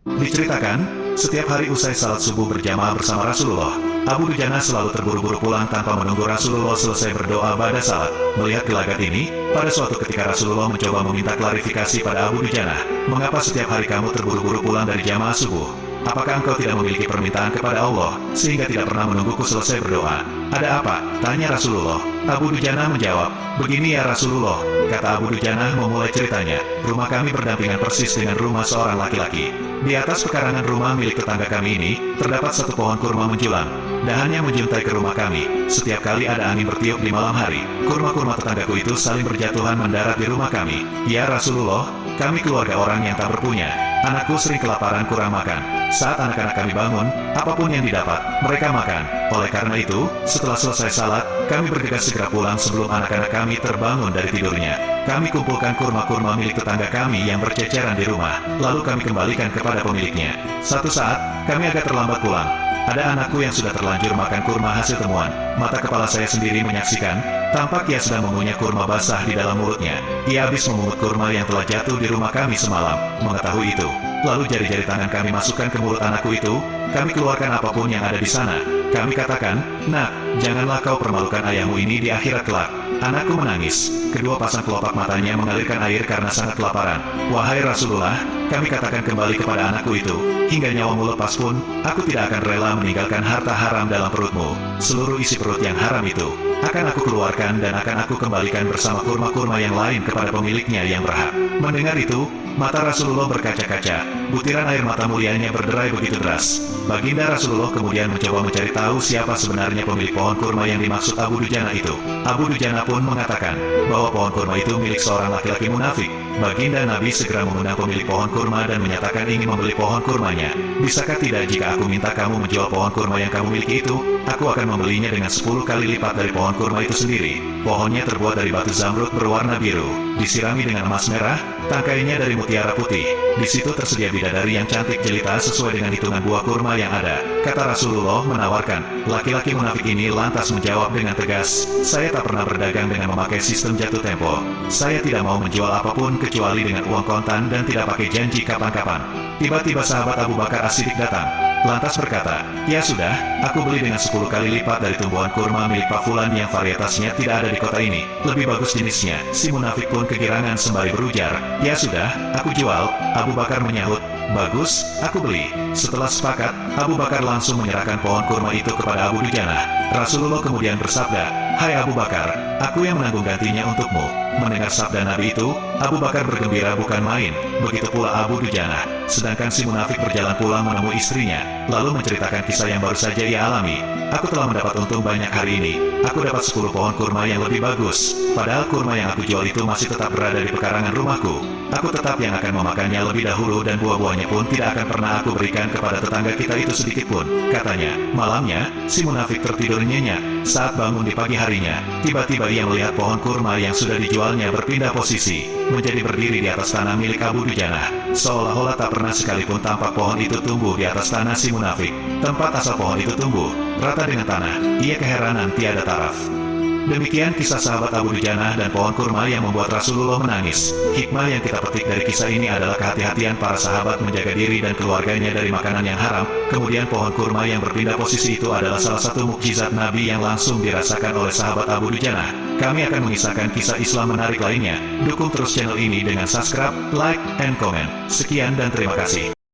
Diceritakan, setiap hari usai salat subuh berjamaah bersama Rasulullah, Abu Dujana selalu terburu-buru pulang tanpa menunggu Rasulullah selesai berdoa pada salat. Melihat gelagat ini, pada suatu ketika Rasulullah mencoba meminta klarifikasi pada Abu Dujana, mengapa setiap hari kamu terburu-buru pulang dari jamaah subuh? Apakah engkau tidak memiliki permintaan kepada Allah, sehingga tidak pernah menungguku selesai berdoa? Ada apa? Tanya Rasulullah. Abu Dujana menjawab, begini ya Rasulullah, kata Abu Dujana memulai ceritanya, rumah kami berdampingan persis dengan rumah seorang laki-laki. Di atas pekarangan rumah milik tetangga kami ini, terdapat satu pohon kurma menjulang. Dahannya menjuntai ke rumah kami. Setiap kali ada angin bertiup di malam hari, kurma-kurma tetanggaku itu saling berjatuhan mendarat di rumah kami. Ya Rasulullah, kami keluarga orang yang tak berpunya. Anakku sering kelaparan kurang makan. Saat anak-anak kami bangun, apapun yang didapat, mereka makan. Oleh karena itu, setelah selesai salat, kami bergegas segera pulang sebelum anak-anak kami terbangun dari tidurnya. Kami kumpulkan kurma-kurma milik tetangga kami yang berceceran di rumah, lalu kami kembalikan kepada pemiliknya. Satu saat, kami agak terlambat pulang. Ada anakku yang sudah terlanjur makan kurma hasil temuan. Mata kepala saya sendiri menyaksikan, tampak ia sedang mengunyah kurma basah di dalam mulutnya. Ia habis memungut kurma yang telah jatuh di rumah kami semalam. Mengetahui itu, lalu jari-jari tangan kami masukkan ke mulut anakku itu, kami keluarkan apapun yang ada di sana. Kami katakan, nak, janganlah kau permalukan ayahmu ini di akhirat kelak. Anakku menangis. Kedua pasang kelopak matanya mengalirkan air karena sangat kelaparan. Wahai Rasulullah, kami katakan kembali kepada anakku itu, hingga nyawamu lepas pun, aku tidak akan rela meninggalkan harta haram dalam perutmu. Seluruh isi perut yang haram itu, akan aku keluarkan dan akan aku kembalikan bersama kurma-kurma yang lain kepada pemiliknya yang berhak. Mendengar itu, mata Rasulullah berkaca-kaca, butiran air mata mulianya berderai begitu deras. Baginda Rasulullah kemudian mencoba mencari tahu siapa sebenarnya pemilik pohon kurma yang dimaksud Abu Dujana itu. Abu Dujana pun mengatakan bahwa pohon kurma itu milik seorang laki-laki munafik. Baginda Nabi segera mengundang pemilik pohon kurma dan menyatakan ingin membeli pohon kurmanya. Bisakah tidak jika aku minta kamu menjual pohon kurma yang kamu miliki itu? Aku akan membelinya dengan 10 kali lipat dari pohon kurma itu sendiri. Pohonnya terbuat dari batu zamrud berwarna biru, disirami dengan emas merah, tangkainya dari mutiara putih. Di situ tersedia bidadari yang cantik jelita sesuai dengan hitungan buah kurma yang ada. Kata Rasulullah menawarkan. Laki-laki munafik ini lantas menjawab dengan tegas, saya tak pernah berdagang dengan memakai sistem jatuh tempo. Saya tidak mau menjual apapun kecuali dengan uang kontan dan tidak pakai janji kapan-kapan. Tiba-tiba sahabat Abu Bakar As-Siddiq datang. Lantas berkata, ya sudah, aku beli dengan 10 kali lipat dari tumbuhan kurma milik Pak Fulan yang varietasnya tidak ada di kota ini. Lebih bagus jenisnya. Si munafik pun kegirangan sembari berujar, ya sudah, aku jual. Abu Bakar menyahut, bagus, aku beli. Setelah sepakat, Abu Bakar langsung menyerahkan pohon kurma itu kepada Abu Dujana. Rasulullah kemudian bersabda, hai Abu Bakar, aku yang menanggung gantinya untukmu. Mendengar sabda Nabi itu, Abu Bakar bergembira bukan main, begitu pula Abu Dujana. Sedangkan si munafik berjalan pulang menemui istrinya, lalu menceritakan kisah yang baru saja ia alami. Aku telah mendapat untung banyak hari ini. Aku dapat 10 pohon kurma yang lebih bagus. Padahal kurma yang aku jual itu masih tetap berada di pekarangan rumahku. Aku tetap yang akan memakannya lebih dahulu dan buah-buahnya pun tidak akan pernah aku berikan kepada tetangga kita itu sedikit pun. Katanya, malamnya, si munafik tertidur nyenyak. Saat bangun di pagi harinya, tiba-tiba ia melihat pohon kurma yang sudah dijualnya berpindah posisi, menjadi berdiri di atas tanah milik Abu Dujana. Seolah-olah tak pernah sekalipun tampak pohon itu tumbuh di atas tanah si munafik. Tempat asal pohon itu tumbuh, rata dengan tanah. Ia keheranan tiada taraf. Demikian kisah sahabat Abu Dujana dan pohon kurma yang membuat Rasulullah menangis. Hikmah yang kita petik dari kisah ini adalah kehati-hatian para sahabat menjaga diri dan keluarganya dari makanan yang haram. Kemudian pohon kurma yang berpindah posisi itu adalah salah satu mukjizat Nabi yang langsung dirasakan oleh sahabat Abu Dujana. Kami akan mengisahkan kisah Islam menarik lainnya. Dukung terus channel ini dengan subscribe, like, and comment. Sekian dan terima kasih.